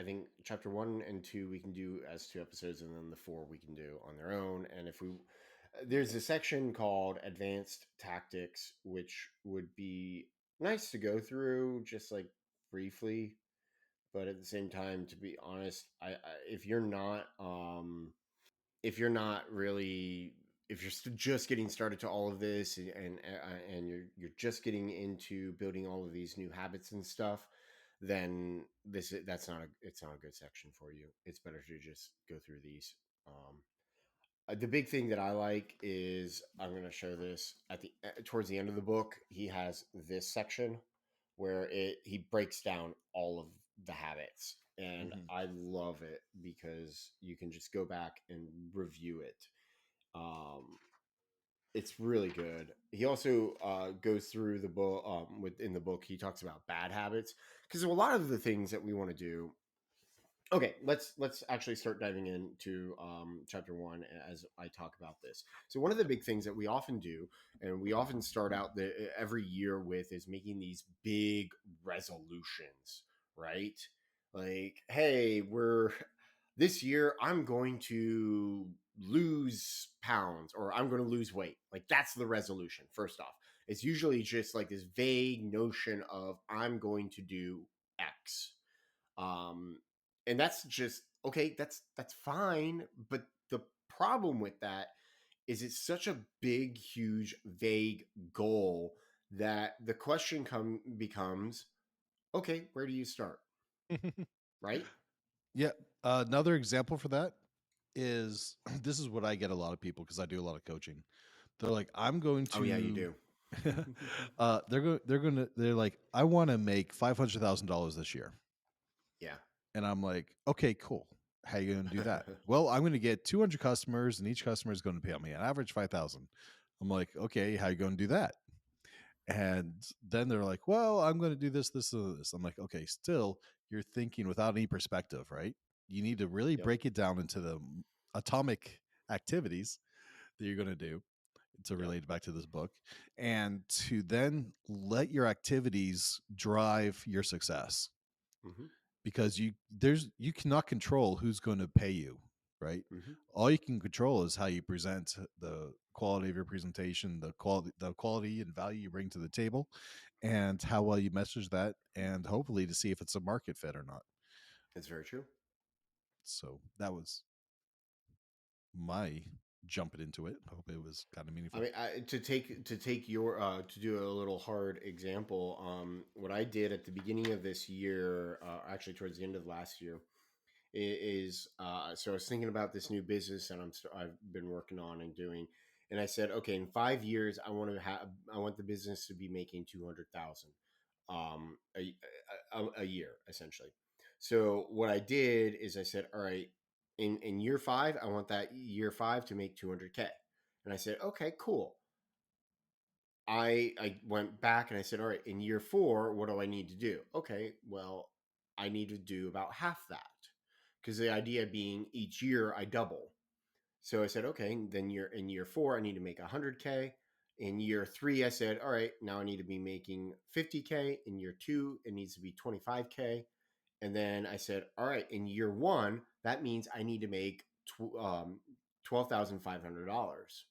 I think chapter 1 and 2 we can do as 2 episodes, and then the 4 we can do on their own. And if we there's a section called advanced tactics, which would be nice to go through just like briefly, but at the same time, to be honest, if you're not if you're not really if you're just getting started to all of this, and you're just getting into building all of these new habits and stuff, then that's not a it's not a good section for you. It's better to just go through these. The big thing that I like is, I'm going to show this at the towards the end of the book. He has this section where he breaks down all of the habits, and Hmm. I love it because you can just go back and review it. It's really good. He also goes through the book. Within the book, he talks about bad habits, because a lot of the things that we want to do. Okay, let's actually start diving into chapter 1 as I talk about this. So one of the big things that we often do, and we often start out every year with, is making these big resolutions, right? Like, hey, we're this year I'm going to lose pounds, or I'm going to lose weight. Like, that's the resolution. First off, it's usually just like this vague notion of, I'm going to do X. um and that's just okay, that's fine, but the problem with that is it's such a big, huge, vague goal that the question becomes, okay, where do you start? Right? Yeah. Another example for that is this is what I get a lot of people because I do a lot of coaching. They're like, I'm going Oh yeah, you to. do. They're like, I want to make $500,000 this year, Yeah. and I'm like, okay, cool. How you going to do that? Well, I'm going to get 200 customers, and each customer is going to pay me an average 5,000. I'm like, okay, how you going to do that? And then they're like, well, I'm going to do this, this, and this. I'm like, okay, still, you're thinking without any perspective, right? You need to really Yep. break it down into the atomic activities that you're going to do to Yep. relate back to this book, and to then let your activities drive your success, Mm-hmm. because you cannot control who's going to pay you, right? Mm-hmm. All you can control is how you present, the quality of your presentation, the quality and value you bring to the table, and how well you message that, and hopefully to see if it's a market fit or not. It's very true. So that was my jumping into it. I hope it was kind of I meaningful. mean, to take your to do a little hard example. What I did at the beginning of this year, actually towards the end of last year, is so I was thinking about this new business that I've been working on and doing, and I said, okay, in 5 years, I want the business to be making 200,000 a year, essentially. So what I did is I said, all right, in year 5, I want that year 5 to make 200K, and I said, okay, cool. I went back and I said, all right, in year 4, what do I need to do? Okay, well, I need to do about half that, because the idea being each year I double. So I said, okay, then in year 4, I need to make 100K. In year 3, I said, all right, now I need to be making 50K. In year 2, it needs to be 25K. And then I said, all right, in year 1, that means I need to make $12,500.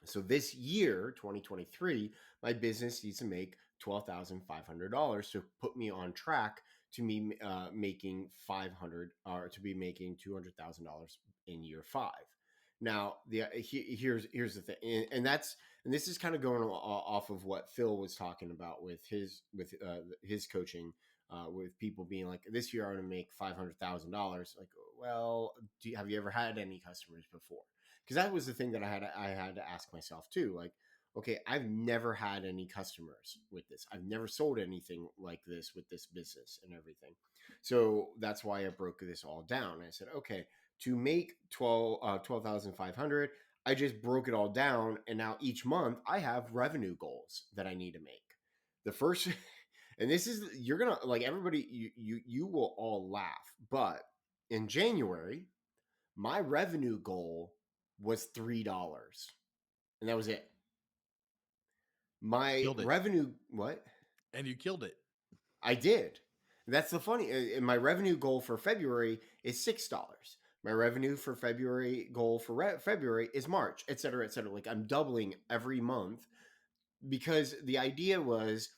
So this year, 2023, my business needs to make $12,500 to put me on track to me making 500, or to be making $200,000 in year 5. Now, here's the thing, and this is kind of going off of what Phil was talking about with his coaching, with people being like, this year I'm going to make $500,000. Like, well, have you ever had any customers before? Because that was the thing that I had to ask myself too. Like, okay, I've never had any customers with this. I've never sold anything like this with this business and everything. So that's why I broke this all down. I said, okay, to make 12,500, I just broke it all down, and now each month I have revenue goals that I need to make. The first, and this is, you're gonna like, everybody, you will all laugh, but in January, my revenue goal was $3, and that was it. My Killed it. revenue, what? And you killed it. I did. That's the funny. My revenue goal for February is $6. My revenue for February goal for February is March, et cetera, et cetera. Like I'm doubling every month because the idea was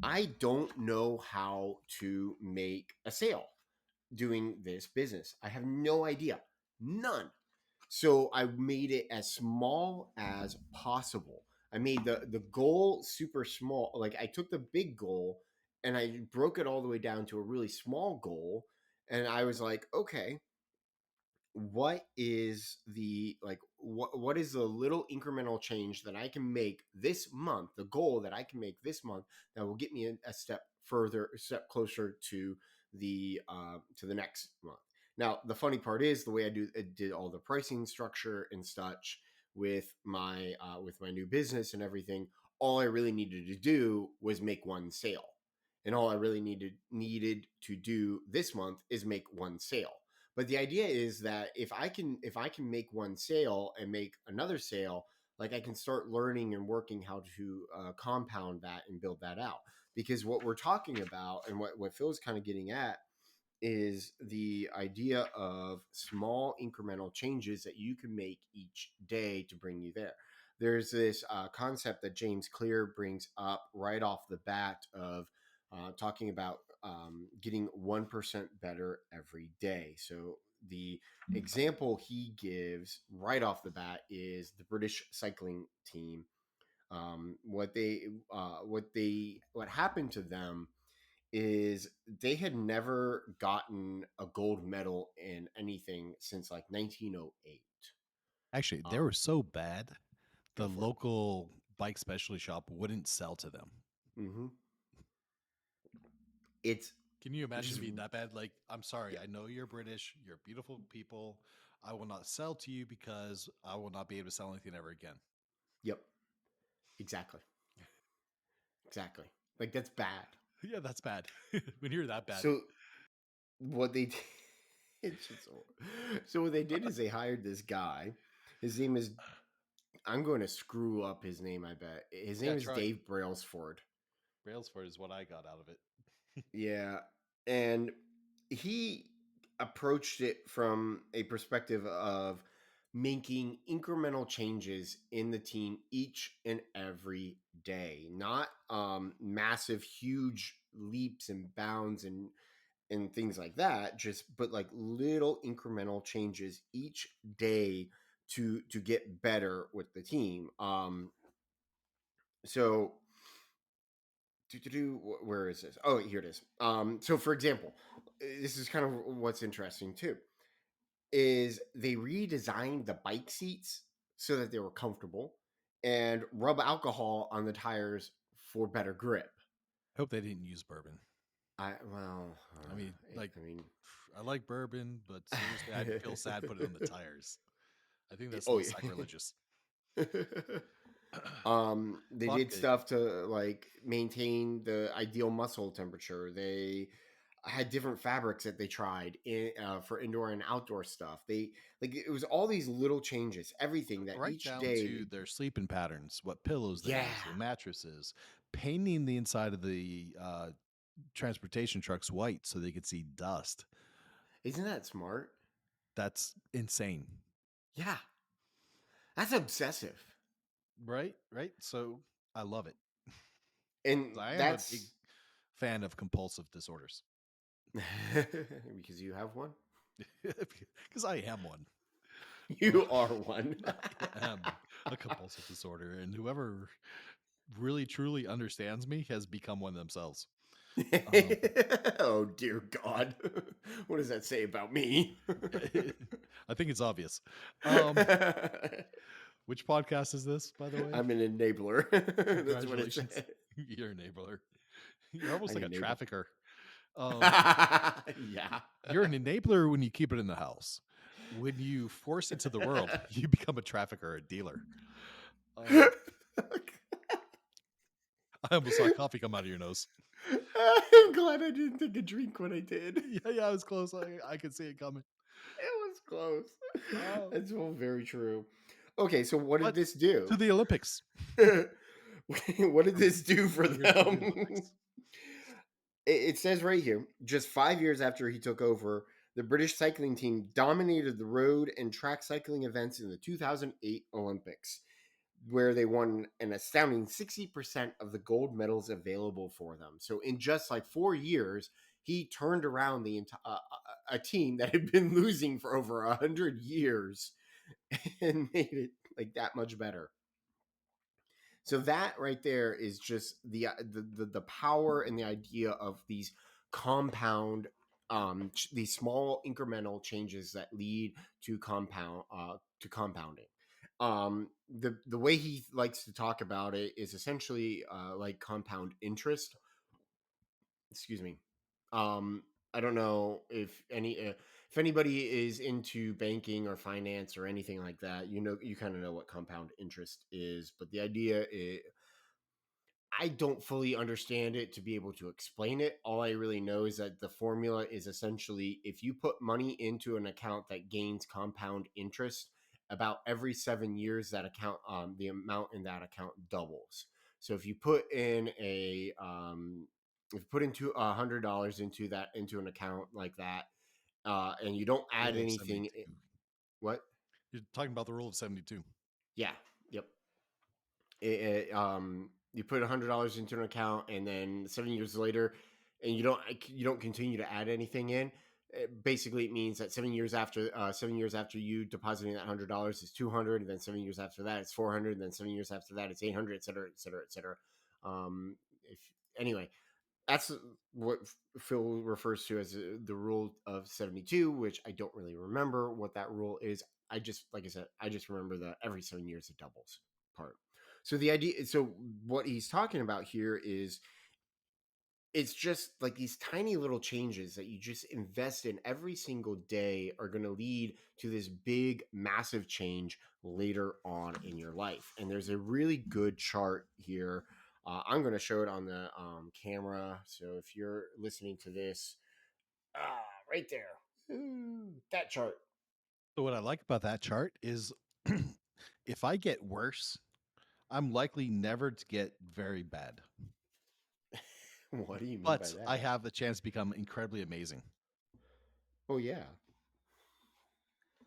I don't know how to make a sale doing this business. I have no idea, none. So I made it as small as possible. I made the goal super small. Like I took the big goal and I broke it all the way down to a really small goal. And I was like, okay, what is the like what is the little incremental change that I can make this month, the goal that I can make this month that will get me a step further, a step closer to the next month. Now the funny part is the way I did all the pricing structure and such with my new business and everything. All I really needed to do was make one sale, and all I really needed to do this month is make one sale. But the idea is that if I can make one sale and make another sale, like I can start learning and working how to compound that and build that out. Because what we're talking about and what Phil's kind of getting at is the idea of small incremental changes that you can make each day to bring you there. There's this concept that James Clear brings up right off the bat of talking about getting 1% better every day. So the example he gives right off the bat is the British cycling team. What happened to them is they had never gotten a gold medal in anything since like 1908. Actually, they Um, were so bad, Go the for it. local bike specialty shop wouldn't sell to them. Hmm. It's Can you imagine just being that bad? Like, I'm sorry, yeah, I know you're British, you're beautiful people. I will not sell to you because I will not be able to sell anything ever again. yep, exactly, exactly. Like that's bad. Yeah, that's bad. When you're that bad. So what they did, it's just so what they did is they hired this guy. His name is I'm going to screw up his name. I bet his Yeah, name is try. Dave Brailsford. Brailsford is what I got out of it. Yeah. And he approached it from a perspective of making incremental changes in the team each and every day, not massive, huge leaps and bounds and things like that, just but like little incremental changes each day to get better with the team. So where is this? Oh, here it is. So for example, this is kind of what's interesting too is they redesigned the bike seats so that they were comfortable and rub alcohol on the tires for better grip. Hope they didn't use bourbon. I well, I mean, like, I mean, I like bourbon, but seriously, I'd feel sad putting it on the tires. I think that's a oh little yeah. sacrilegious. They did Vodka. stuff to like maintain the ideal muscle temperature. They had different fabrics that they tried for indoor and outdoor stuff. They like it was all these little changes, everything that Right each down day. to their sleeping patterns, what pillows they Yeah, use, the mattresses, painting the inside of the transportation trucks white so they could see dust. isn't that smart? That's insane. Yeah, that's obsessive, Right? Right? So I love it. and 'Cause I am a big that's fan of compulsive disorders. because you have one. Because I am one. Uh, You are one. I am a compulsive disorder, and whoever really truly understands me has become one themselves. Um, Oh dear God, what does that say about me? I think it's obvious. Um, which podcast is this, by the way? I'm an enabler. That's what it Congratulations. said. You're an enabler. You're I almost like a enable. trafficker. Um, Yeah. you're an enabler when you keep it in the house. When you force it to the world, you become a trafficker, a dealer. Um, I almost saw coffee come out of your nose. I'm glad I didn't take a drink when I did. Yeah, I was close. I could see it coming. It was close. Um, That's all very true. Okay, so what did but this to do? the Olympics. What did this do for We're going to the them? Olympics. It says right here, just 5 years after he took over, the British cycling team dominated the road and track cycling events in the 2008 Olympics, where they won an astounding 60% of the gold medals available for them. So in just like 4 years, he turned around the a team that had been losing for over 100 years and made it like that much better. So that right there is just the power and the idea of these compound these small incremental changes that lead to compounding. The way he likes to talk about it is essentially like compound interest. Excuse me. Um, I don't know if anybody is into banking or finance or anything like that. You kind of know what compound interest is, but the idea is, I don't fully understand it to be able to explain it. All I really know is that the formula is essentially if you put money into an account that gains compound interest, about every 7 years, that account, the amount in that account doubles. So if you put in if you put into $100 into an account like that, and you don't add Rule of anything, 72. what? You're talking about the rule of 72. Yeah, yep. You put $100 into an account, and then 7 years later, and you don't continue to add anything in. Basically, it means that 7 years after you depositing that $100 is 200, and then 7 years after that it's 400, and then 7 years after that it's 800, et cetera, et cetera, et cetera. If anyway, that's what Phil refers to as the rule of 72, which I don't really remember what that rule is. Like I said, I just remember that every 7 years it doubles part. So what he's talking about here is it's just like these tiny little changes that you just invest in every single day are going to lead to this big, massive change later on in your life. And there's a really good chart here. I'm going to show it on the camera. So if you're listening to this, right there, that chart. So what I like about that chart is if I get worse, I'm likely never to get very bad. What do you mean by But I that? have the chance to become incredibly amazing. Oh, yeah.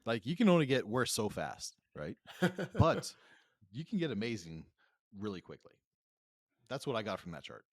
Like you can only get worse so fast, right? But you can get amazing really quickly. That's what I got from that chart.